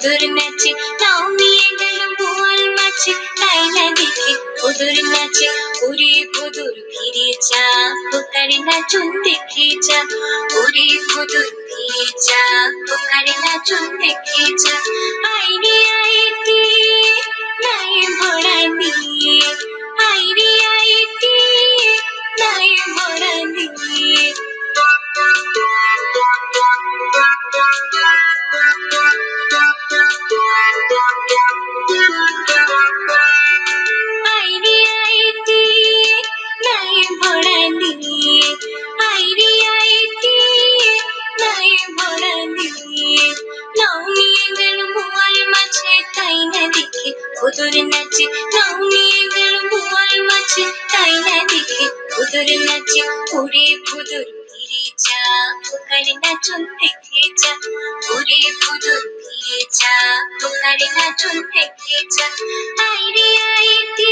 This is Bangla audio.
কুদুর নাচে, নাও নিয়ে গেল বোয়াল মাছে, তাই না দেখে কুদুর নাচে। ওরে কুদুর ফিরে যা, বোকার নাচন দেখে যা, ওরে কুদুর ফিরে যা, বোকার নাচন দেখে যা। আইরে আইটি নাই ভরা নিয়ে, আইরে আইটি নাই ভরা নিয়ে। আইরে আইটি নাই ভরা নিয়ে, আইরে আইটি নাই ভরা নিয়ে। নাও নিয়ে গেল বোয়াল মাছে, তাই না দেখে কুদুর নাচে, নাও নিয়ে গেল বোয়াল মাছে, তাই না দেখে কুদুর নাচে। ওরে কুদুর ফিরে যা, বোকার নাচন দেখে যা, ওরে কুদুর ফিরে যা, বোকার নাচন দেখে যা। আইরে আইটি